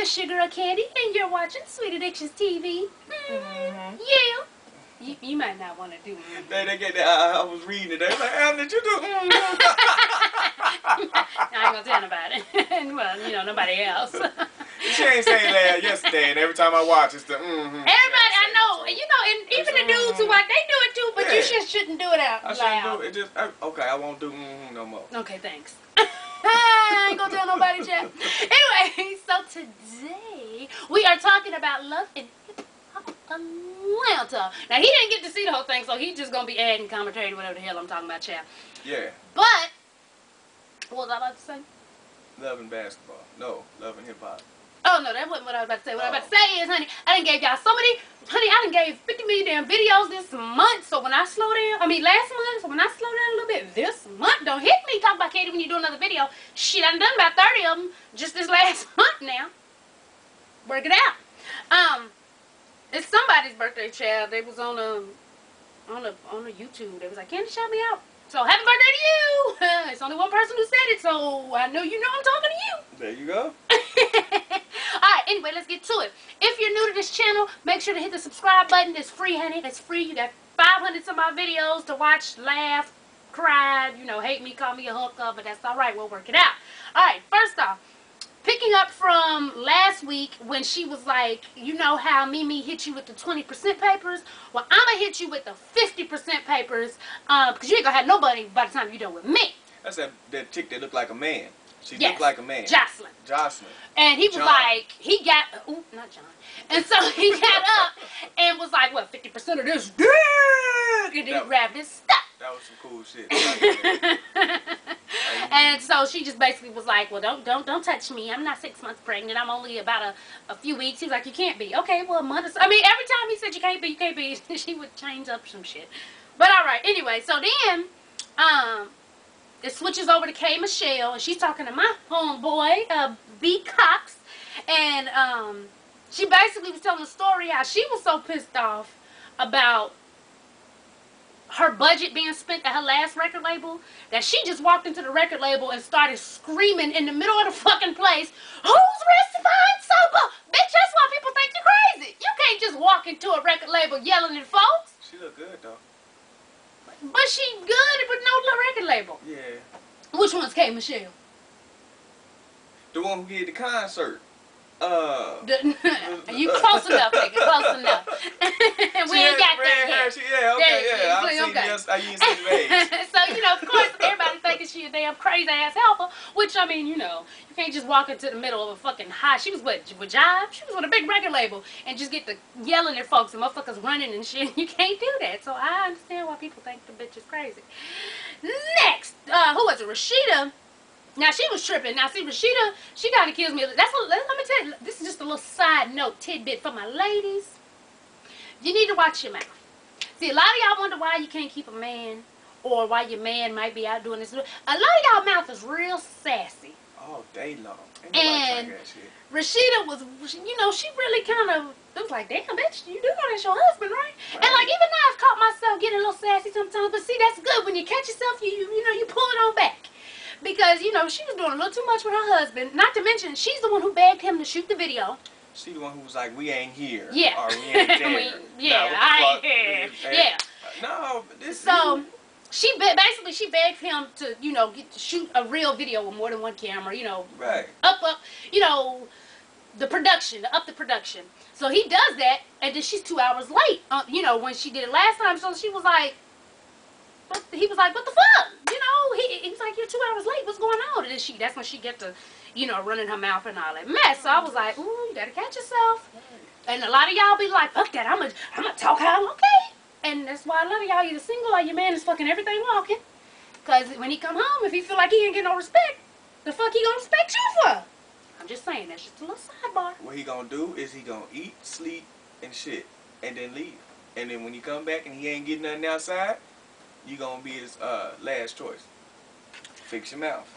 this your girl Candy, and you're watching Sweet Addictions TV. Yeah. You might not want to do it. They get that. I was reading it. They was like, Al, did you do? I ain't gonna tell nobody. Well, you know, nobody else. She ain't saying that yesterday, and every time I watch, it's the Everybody, I know, you know, and even the dudes who watch, they do it too, but you just shouldn't do it out loud. I shouldn't do it. Okay, I won't do no more. Okay, thanks. I ain't gonna tell nobody, Jeff. Anyway, so today we are talking about love and hip-hop Atlanta. Now, he didn't get to see the whole thing, so he's just gonna be adding commentary to whatever the hell I'm talking about, Chad. Yeah. But, what was I about to say? Love and basketball. No, love and hip-hop. Oh, no, that wasn't what I was about to say. What I was about to say is, honey, I done gave y'all so many, honey, I done gave 50 million damn videos this month, so when I slow down, last month, so when I slow down a little bit this month, don't hit me talk about Katie when you do another video. Shit, I done about 30 of them just this last month now. Work it out. It's somebody's birthday, child. They was on a YouTube. They was like, Candy, shout me out. So, happy birthday to you! It's only one person who said it, so I know you know I'm talking to you. There you go. Alright, anyway, let's get to it. If you're new to this channel, make sure to hit the subscribe button. It's free, honey. It's free. You got 500 some odd videos to watch, laugh, cry, you know, hate me, call me a hooker, but that's alright. We'll work it out. Alright, first off, picking up from last week when she was like, you know how Mimi hit you with the 20% papers? Well, I'm going to hit you with the 50% papers because you ain't going to have nobody by the time you're done with me. That's that chick that looked like a man. She looked like a man. Jocelyn. Jocelyn. And he was like, he got, ooh, not John. And so he got up and was like, what, 50% of this dick? And then he grabbed his stuff. That was some cool shit. And so she just basically was like, well, don't touch me. I'm not 6 months pregnant. I'm only about a few weeks. He was like, you can't be. Okay, well, a month or so. I mean, every time he said you can't be, she would change up some shit. But all right, anyway, so then, it switches over to K. Michelle, and she's talking to my homeboy, B. Cox, and she basically was telling a story how she was so pissed off about her budget being spent at her last record label that she just walked into the record label and started screaming in the middle of the fucking place, who's rectifying sober? Bitch, that's why people think you're crazy. You can't just walk into a record label yelling at folks. She look good, though. But she good, but no record label. Yeah. Which one's K. Michelle? The one who did the concert. You close enough, nigga. Close enough. We ain't got that yet. I used to see the age. So, you know, of course, everybody thinking she a damn crazy ass helper. Which, I mean, you know, you can't just walk into the middle of a fucking high. She was what, with Jive? She was with a big record label and just get to yelling at folks and motherfuckers running and shit. You can't do that. So I understand why people think the bitch is crazy. Next, who was it? Rashida. Now, she was tripping. Now, see, Rashida, she kind of kills me. Let me tell you, this is just a little side note tidbit for my ladies. You need to watch your mouth. See, a lot of y'all wonder why you can't keep a man or why your man might be out doing this. A lot of y'all mouth is real sassy. All day long. And Rashida was, you know, she really kind of, it was like, damn, bitch, you do know that's your husband, right? And, like, even now I've caught myself getting a little sassy sometimes. But, see, that's good. When you catch yourself, you know, you pull it on back. Because, you know, she was doing a little too much with her husband. Not to mention, she's the one who begged him to shoot the video. She the one who was like, we ain't here. Yeah. Or we ain't there. I ain't here. Yeah. No, this so, she begged him to, you know, get to shoot a real video with more than one camera, you know. Right. Up, you know, the production, up the production. So, he does that, and then she's 2 hours late, you know, when she did it last time. So, she was like, he was like, what the fuck? You know, he was like, you're 2 hours late. What's going on? And then that's when she get to, you know, running her mouth and all that mess. So I was like, ooh, you gotta catch yourself. And a lot of y'all be like, fuck that. I'm gonna talk how I'm okay. And that's why a lot of y'all either single or your man is fucking everything walking. Because when he come home, if he feel like he ain't get no respect, the fuck he gonna respect you for? I'm just saying, that's just a little sidebar. What he gonna do is he gonna eat, sleep, and shit, and then leave. And then when he come back and he ain't getting nothing outside, you gonna be his last choice. Fix your mouth.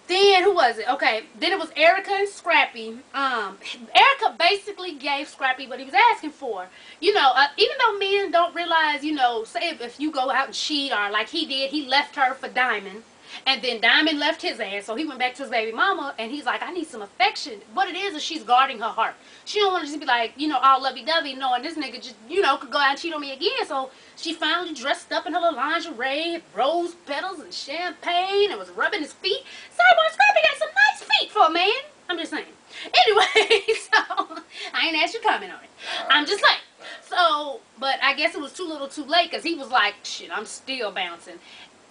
Then who was it? Okay, then it was Erica and Scrappy. Erica basically gave Scrappy what he was asking for. You know, even though men don't realize, you know, say if you go out and cheat or like he did, he left her for Diamond. And then Diamond left his ass, so he went back to his baby mama, and he's like, I need some affection. What it is she's guarding her heart. She don't want to just be like, you know, all lovey-dovey, knowing this nigga just, you know, could go out and cheat on me again. So she finally dressed up in her little lingerie, rose petals and champagne, and was rubbing his feet. Sidebar Scrappy got some nice feet for a man. I'm just saying. Anyway, so I ain't asked you to comment on it. I'm just saying. So, but I guess it was too little too late, because he was like, shit, I'm still bouncing.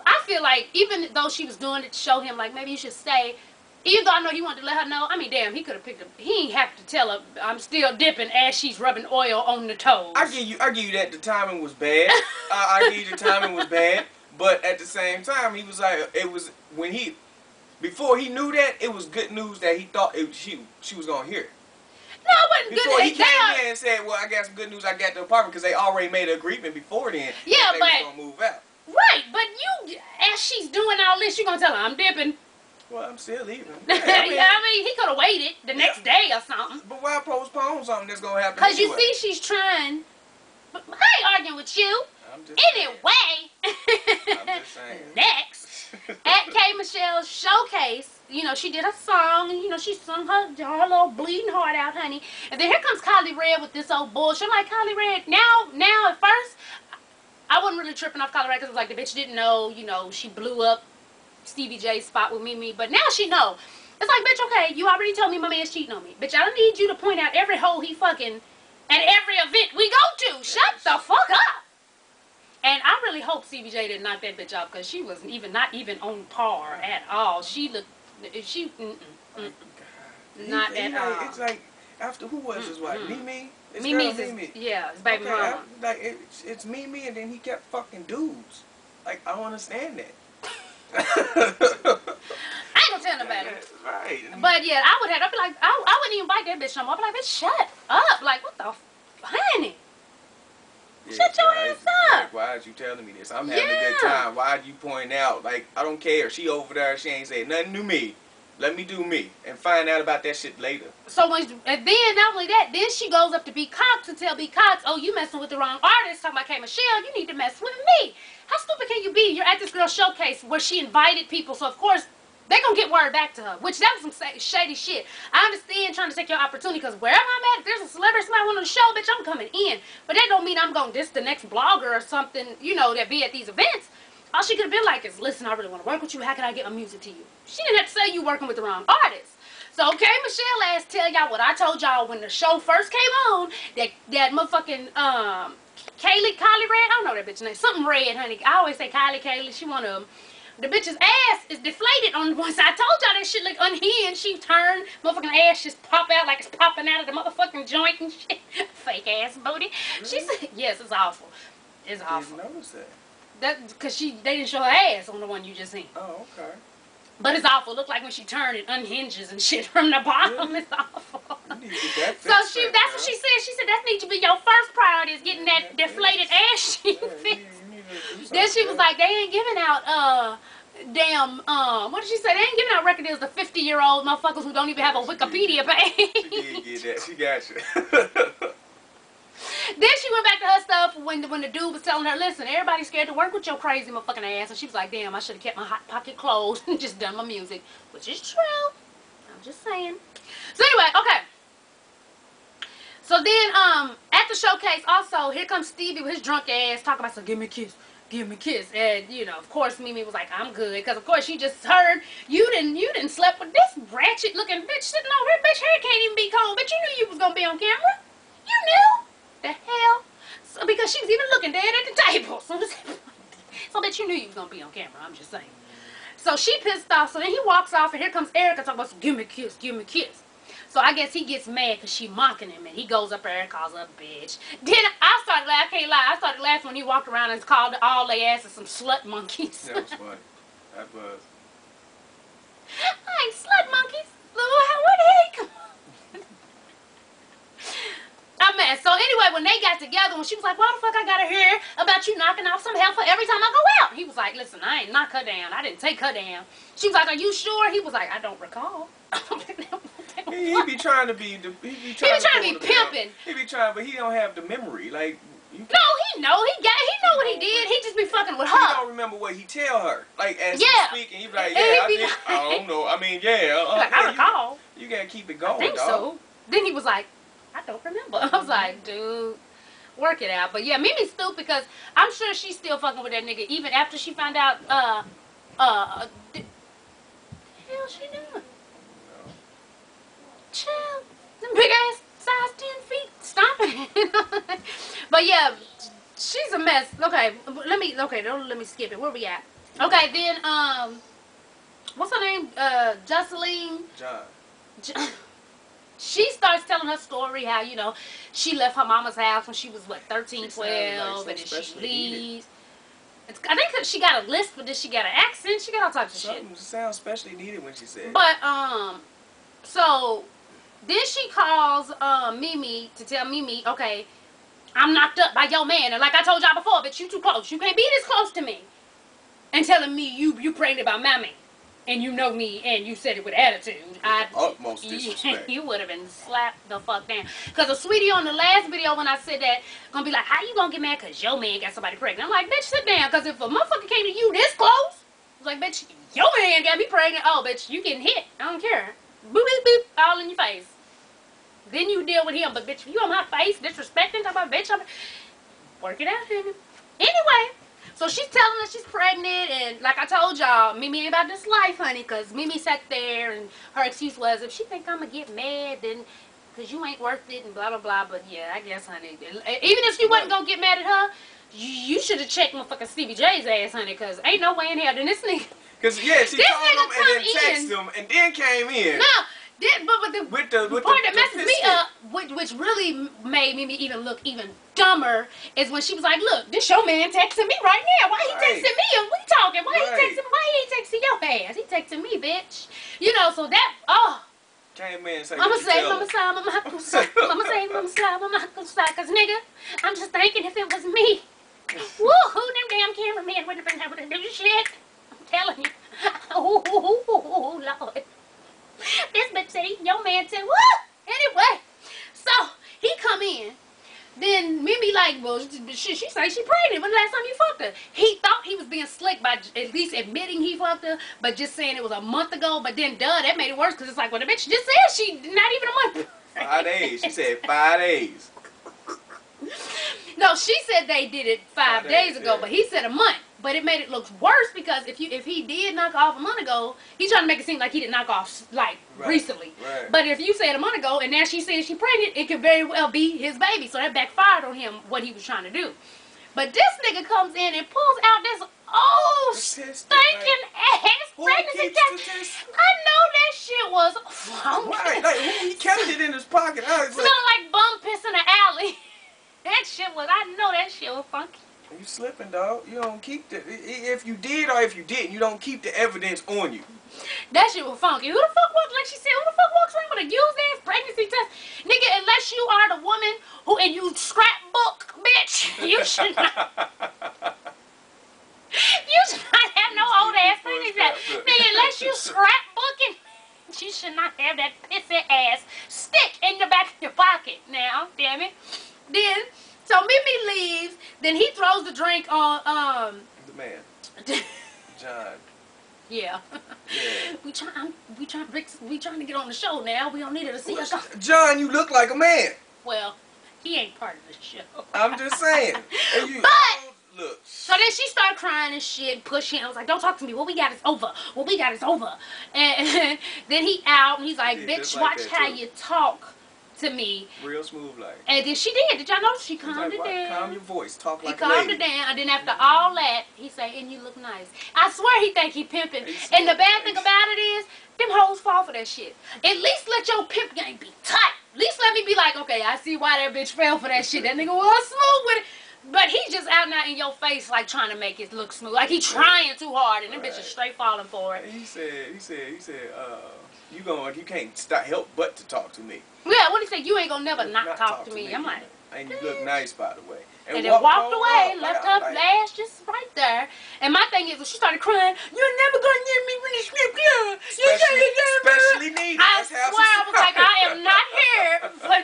I feel like even though she was doing it to show him, like, maybe you should stay, even though I know he wanted to let her know, I mean, damn, he could have picked up, he ain't have to tell her, I'm still dipping as she's rubbing oil on the toes. I give you that the timing was bad. I give you the timing was bad, but at the same time, he was like, it was, when he, before he knew that, it was good news that he thought she was going to hear it. No, it wasn't good. Before he came in and said, well, I got some good news, I got the apartment, because they already made an agreement before then. Yeah, that but they was going to move out. Right, but you, as she's doing all this, you gonna tell her, I'm dipping. Well, I'm still leaving. Yeah, I mean, he could have waited the next day or something. But why postpone something that's gonna happen? Because anyway? you see, she's trying. But I ain't arguing with you. I'm just Anyway, I'm just saying. Next, at K. Michelle's showcase, you know, she did a song, and, you know, she sung her little bleeding heart out, honey. And then here comes Kylie Red with this old bullshit. I'm like, Kylie Red, now, at first, I wasn't really tripping off Kylie Red, because it was like, the bitch didn't know, you know, she blew up Stevie J's spot with Mimi. But now she know. It's like, bitch, okay, you already told me my man's cheating on me. Bitch, I don't need you to point out every hole he fucking at every event we go to. Shut the fuck up. And I really hope Stevie J didn't knock that bitch out, because she was not even on par at all. She looked, not at all. It's like, after who was his wife? Mimi? Mimi's yeah, his baby mama. Like, it's Mimi, and then he kept fucking dudes. Like, I don't understand that. I ain't gonna tell nobody. Right. But yeah, I'd be like, I wouldn't even bite that bitch no more. I'd be like, bitch, shut up. Like, what the honey? Yeah, shut your ass up. Like, why are you telling me this? I'm having a good time. Why are you pointing out? Like, I don't care. She over there, she ain't saying nothing to me. Let me do me and find out about that shit later. So and then not only that, then she goes up to B Cox to tell B Cox, oh, you messing with the wrong artist. Talking about K. Michelle, you need to mess with me. How stupid can you be? You're at this girl's showcase where she invited people, so of course they're gonna get word back to her. Which that was some shady shit. I understand trying to take your opportunity, because wherever I'm at, if there's a celebrity somebody want on the show, bitch, I'm coming in. But that don't mean I'm gonna diss the next blogger or something, you know, that be at these events. All she could have been like is, listen, I really want to work with you. How can I get my music to you? She didn't have to say you working with the wrong artist. So, K. Michelle ass tell y'all what I told y'all when the show first came on. That motherfucking, Kylie Red. I don't know that bitch name. Something Red, honey. I always say Kylie. She one of them. The bitch's ass is deflated on one side. I told y'all that shit look unhinged. She turned, motherfucking ass just pop out like it's popping out of the motherfucking joint and shit. Fake ass booty. Really? She said, yes, it's awful. It's awful. I didn't notice that. Because they didn't show her ass on the one you just seen. Oh, okay. But it's awful. Look like when she turned, it unhinges and shit from the bottom. Really? It's awful. You need to get that so that's what she said. She said that needs to be your first priority, is getting that deflated ass cheek fixed. Then she was like, they ain't giving out what did she say? They ain't giving out record deals to 50-year-old motherfuckers who don't even have a Wikipedia page. She did get that. She got you. Then she went back to her stuff when the dude was telling her, listen, everybody's scared to work with your crazy motherfucking ass. And she was like, damn, I should have kept my hot pocket closed and just done my music. Which is true. I'm just saying. So anyway, okay. So then, at the showcase, also, here comes Stevie with his drunk ass talking about, so give me a kiss. Give me a kiss. And, you know, of course, Mimi was like, I'm good. Because, of course, she just heard, you didn't slept with this ratchet looking bitch sitting over here. Bitch, hair can't even be cold. But you knew you was going to be on camera. You knew. The hell? So, because she was even looking dead at the table. So bitch, you knew you was going to be on camera. I'm just saying. So she pissed off. So then he walks off, and here comes Erica talking about, give me a kiss, give me a kiss. So I guess he gets mad because she mocking him, and he goes up there and calls her a bitch. Then I started laughing. I can't lie. I started laughing when he walked around and called all their asses some slut monkeys. That was funny. That was. I ain't slut monkeys. Where the hell he come? I'm mad. So anyway, when they got together, when she was like, why the fuck I gotta hear about you knocking off some heifer every time I go out? He was like, listen, I ain't knock her down. I didn't take her down. She was like, are you sure? He was like, I don't recall. He be trying to be pimping. He be trying to be pimping. He be trying, but he don't have the memory. Like, no, he know know. He know what he did. He just be fucking with her. He don't remember what he tell her. Like, as he's speaking, he be like, yeah, I don't know. I mean, yeah. Like, I recall. You gotta keep it going, I think so. Then he was like, I don't remember. I was like, dude, work it out. But yeah, Mimi's stupid because I'm sure she's still fucking with that nigga even after she found out, the hell she doing? Chill. Them big ass size 10 feet stomping. But yeah, she's a mess. Okay, let me skip it. Where we at? Okay, then what's her name? Jocelyn. John. She starts telling her story how, you know, she left her mama's house when she was what, 13, 12, and then she leaves. I think that she got a list, but then she got an accent. She got all types of shit. Something sounds specially needed when she said. But so then she calls Mimi to tell Mimi, okay, I'm knocked up by your man, and like I told y'all before, bitch, you too close. You can't be this close to me. And telling me you pregnant by my man, and you know me, and you said it with attitude. Utmost disrespect. You would have been slapped the fuck down. Cause a sweetie on the last video when I said that, gonna be like, how you gonna get mad cause your man got somebody pregnant? I'm like, bitch, sit down. Cause if a motherfucker came to you this close, I was like, bitch, your man got me pregnant. Oh, bitch, you getting hit. I don't care. Boop, boop, boop, all in your face. Then you deal with him. But bitch, you on my face disrespecting, talking about bitch, work it out, nigga. Anyway. So she's telling us she's pregnant, and like I told y'all, Mimi ain't about this life, honey, because Mimi sat there, and her excuse was, if she think I'm going to get mad, then, because you ain't worth it, and blah, blah, blah. But yeah, I guess, honey, even if she wasn't going to get mad at her, you should have checked motherfucking Stevie J's ass, honey, because ain't no way in hell. Then this nigga... Because, yeah, she called him and then texted him, and then came in. No. But the part that messes me up, which really made me even look even dumber, is when she was like, look, this your man texting me right now. Why he texting me? And we talking. Why he texting me? Why he ain't texting your ass? He texting me, bitch. You know, so that, Came in and said, Mama say, Mama slide, Mama hot go slide. Mama say, Mama slide, Mama hot go slide. Because, nigga, I'm just thinking if it was me, woo-hoo, them damn cameramen wouldn't have been able to do shit. I'm telling you. Oh, Lord. This bitch said, your man said, what? Anyway, so he come in. Then Mimi like, well, she say she pregnant. When the last time you fucked her? He thought he was being slick by at least admitting he fucked her, but just saying it was a month ago. But then, that made it worse because it's like, well, the bitch just said she not even a month. 5 days. She said 5 days. No, she said they did it 5 days ago, but he said a month. But it made it look worse because if he did knock off a month ago, he's trying to make it seem like he didn't knock off like recently. Right. But if you said a month ago and now she said she's pregnant, it could very well be his baby. So that backfired on him what he was trying to do. But this nigga comes in and pulls out this stinking ass pregnancy test. I know that shit was funky. Right, like he kept it in his pocket. Smelled like bum piss in the alley. That shit was, I know that shit was funky. You slipping, dog. You don't keep the, if you did or if you didn't, you don't keep the evidence on you. That shit was funky. Who the fuck walks, like she said, who the fuck walks around with a used ass pregnancy test? Nigga, unless you are the woman who, and you scrapbook, bitch, you should not. You should not have no old ass pregnancy test. Nigga, unless you scrapbooking, you should not have that pissy ass stick in the back of your pocket. Now, damn it. Then, so Mimi leaves, then he throws the drink on, the man. John. Yeah. We trying to get on the show now. We don't need her to see us. John, you look like a man. Well, he ain't part of the show. I'm just saying. Look. So then she started crying and shit, pushing. I was like, don't talk to me. What we got is over. What we got is over. And then he out and he's like, bitch, like watch how you talk to me. Real smooth like. And then she did. Did y'all notice she calmed it down? Calm your voice. Talk like a lady. He calmed it down. And then after all that, he say, and you look nice. I swear he think he pimping. And the bad thing about it is, them hoes fall for that shit. At least let your pimp game be tight. At least let me be like, okay, I see why that bitch fell for that shit. That nigga was smooth with it. But he's just out now in your face like trying to make it look smooth. Like he trying too hard and them bitches straight falling for it. He said, you can't help but to talk to me. Yeah, what he said, you ain't gonna never not talk to me. I'm like, and you look nice, by the way. And then walked away, left her ass just right there. And my thing is, when she started crying, you're never gonna get me when it's especially needed. I swear, I was like, I am not here for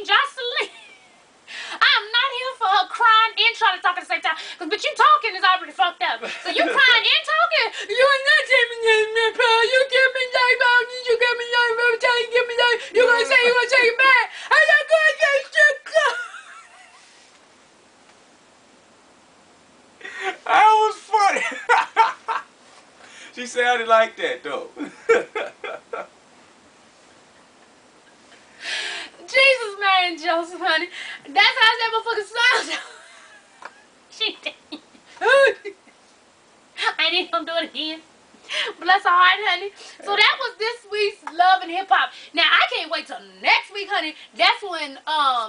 Jocelyn. I am not here for her cry nobody like that though. Jesus, Mary and Joseph, honey. That's how that motherfucker sounds. She did. I ain't even gonna do it again. Bless her heart, honey. So that was this week's Love and Hip Hop. Now I can't wait till next week, honey. That's when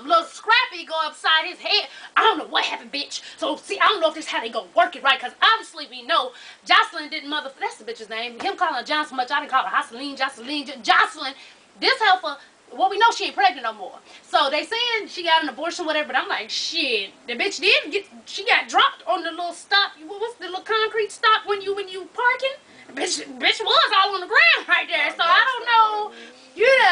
little Scrappy go upside his head. I don't know what happened, bitch. So see, I don't know if this is how they gonna work it right, because obviously we know Jocelyn didn't that's the bitch's name. Him calling her John so much, I didn't call her Jocelyn. Jocelyn. This helper. Well, we know she ain't pregnant no more. So they saying she got an abortion, whatever. But I'm like, shit. The bitch she got dropped on the little stop. What's the little concrete stop when you parking? Bitch was all on the ground right there. So I don't know,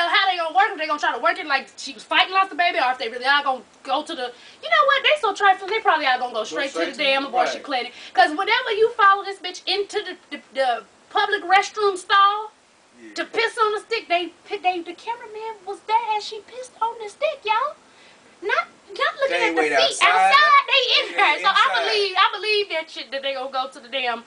how they gonna work. If they gonna try to work it like she was fighting, lost the baby, or if they really are gonna go to the, you know what? They so trifling. They probably are gonna go straight to the damn abortion clinic. Cause whenever you follow this bitch into the public restroom stall. Yeah. To piss on the stick, the cameraman was there as she pissed on the stick, y'all. Not looking at the feet. Outside, they in there. So I believe that shit that they gonna go to the damn.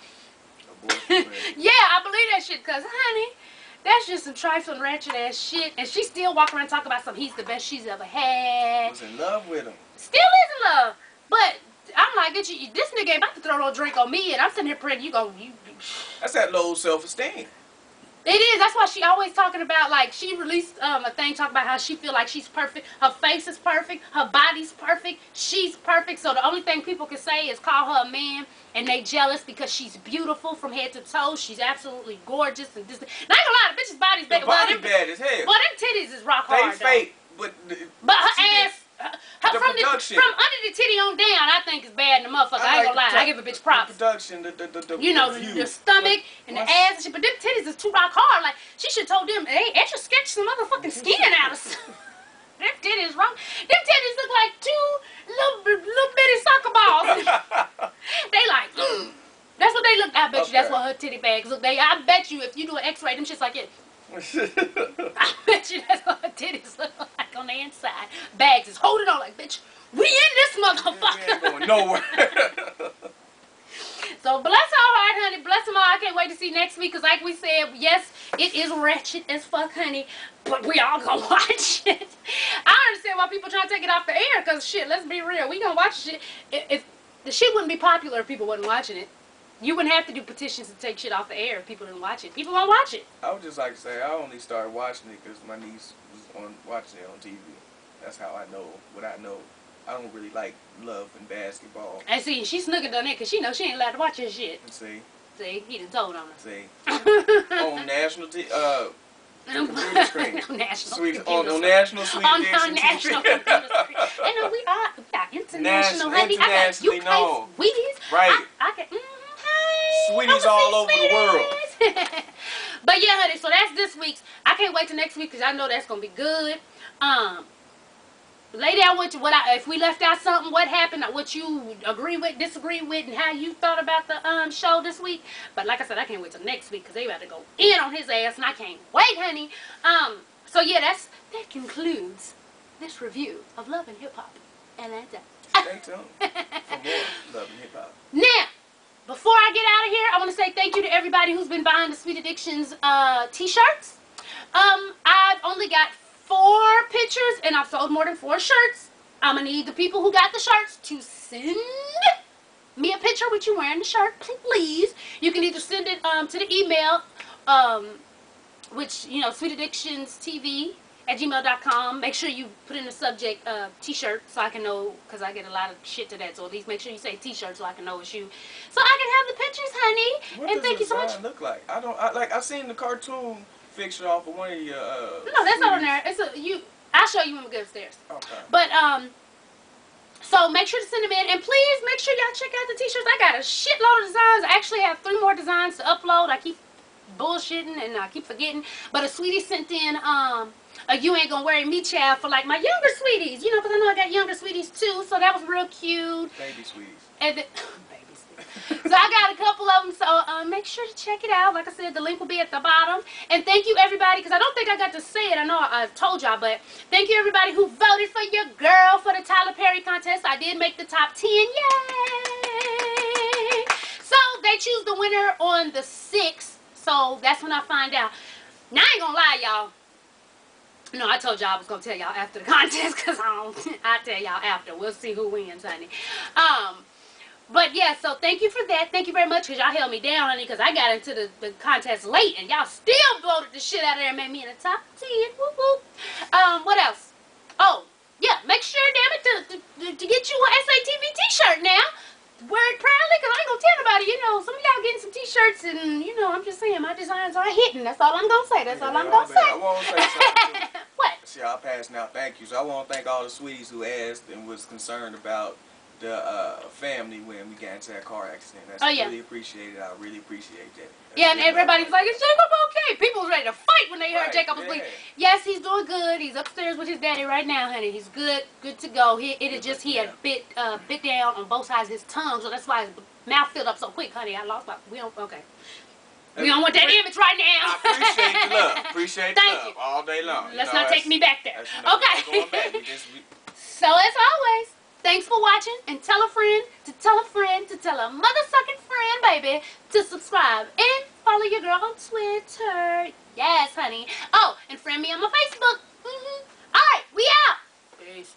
Yeah, I believe that shit, cause honey, that's just some trifling ratchet ass shit. And she still walking around talking about something. He's the best she's ever had. Was in love with him. Still is in love, but I'm like, this nigga ain't about to throw no drink on me, and I'm sitting here praying you. That's that low self-esteem. It is. That's why she always talking about, like, she released a thing talking about how she feel like she's perfect. Her face is perfect. Her body's perfect. She's perfect. So the only thing people can say is call her a man, and they jealous because she's beautiful from head to toe. She's absolutely gorgeous. And this. Now, I ain't gonna lie, the bitch's body's big. The body bad as hell. Well, them titties is rock hard, they fake, but her ass. From under the titty on down, I think is bad in the motherfucker. I ain't gonna lie. I give a bitch props. The production, the stomach and the ass and shit. But them titties is too rock hard. Like, she should told them, hey, extra sketch some motherfucking skin out of some. Them titties wrong. Them titties look like two little bitty soccer balls. They like, that's what they look. I bet you that's what her titty bags look. I bet you if you do an X-ray, them shit's like it. I bet you that's what her titties look like on the inside. Bags is holding on like, bitch, we in this motherfucker. We ain't going nowhere. So bless her heart, honey. Bless them all. I can't wait to see next week, because like we said, yes, it is ratchet as fuck, honey, but we all gonna watch it. I don't understand why people trying to take it off the air, because shit, let's be real, we gonna watch shit. If the shit wouldn't be popular if people wasn't watching it. You wouldn't have to do petitions to take shit off the air if people didn't watch it. People won't watch it. I would just like to say, I only started watching it because my niece was watching it on TV. That's how I know what I know. I don't really like love and basketball. And see, she snookered on it because she knows she ain't allowed to watch this shit. See, he done told on her. See, on national computer screen. On national Sweet, computer on national sweet on national computer screen. I know we are international, honey. I got UK sweeties. Right. I can. Sweeties all over the world. But yeah, honey, so that's this week's. I can't wait till next week because I know that's gonna be good. Lay down with you if we left out something, what happened, what you agree with, disagree with, and how you thought about the show this week. But like I said, I can't wait till next week because they about to go in on his ass, and I can't wait, honey. So yeah, that concludes this review of Love and Hip Hop Atlanta. Stay tuned for more Love and Hip Hop. Now, before I get out of here, I want to say thank you to everybody who's been buying the Sweet Addictions t-shirts. I've only got 4 pictures, and I've sold more than 4 shirts. I'm going to need the people who got the shirts to send me a picture with you wearing the shirt, please. You can either send it to the email, which, sweetaddictionstv@gmail.com. Make sure you put in the subject t-shirt so I can know, because I get a lot of shit to that. So at least make sure you say t-shirt so I can know it's you. So I can have the pictures, honey. And thank you so much. What does the design look like? I seen the cartoon picture off of one of your no, that's not on there. I'll show you when we get upstairs. Okay. But so make sure to send them in, and please make sure y'all check out the t-shirts. I got a shitload of designs. I actually have 3 more designs to upload. I keep bullshitting and I keep forgetting. But a sweetie sent in a You Ain't Gonna Worry Me child for like my younger sweeties, because I know I got younger sweeties too. So that was real cute. Baby sweeties. And so I got a couple of them, so make sure to check it out. Like I said, the link will be at the bottom. And thank you, everybody, because I don't think I got to say it. I know I told y'all, but thank you, everybody, who voted for your girl for the Tyler Perry contest. I did make the top 10. Yay! So they choose the winner on the 6th. So that's when I find out. Now I ain't gonna lie, y'all. No, I told y'all I was gonna tell y'all after the contest, cause I'll tell y'all after. We'll see who wins, honey. But yeah, so thank you for that. Thank you very much, cause y'all held me down, honey, cause I got into the contest late, and y'all still voted the shit out of there and made me in the top 10. Whoop whoop. What else? Oh, yeah, make sure, damn it, to get you a SATV t-shirt now. Wear it proudly, cause I ain't gonna tell nobody. You know, some of y'all getting some t-shirts, and you know, I'm just saying my designs aren't hitting. That's all I'm gonna say. That's all I'm gonna say. I want to say something too. What? See, I'll pass now. Thank you. So I want to thank all the sweeties who asked and was concerned about the family when we got into that car accident. That's really appreciated. I really appreciate that. Yeah, and everybody was like, "Is Jacob okay?" People was ready to fight when they heard Jacob was bleeding. Yes, he's doing good. He's upstairs with his daddy right now, honey. He's good to go. He had bit down on both sides of his tongue, so that's why his mouth filled up so quick, honey. I lost my. We don't want that image right now. I appreciate the love. Appreciate the love all day long. Let's not take me back there. Okay. Going back. So as always, thanks for watching, and tell a friend to tell a friend to tell a mother-sucking friend, baby, to subscribe and follow your girl on Twitter. Yes, honey. Oh, and friend me on my Facebook. All right, we out. Peace.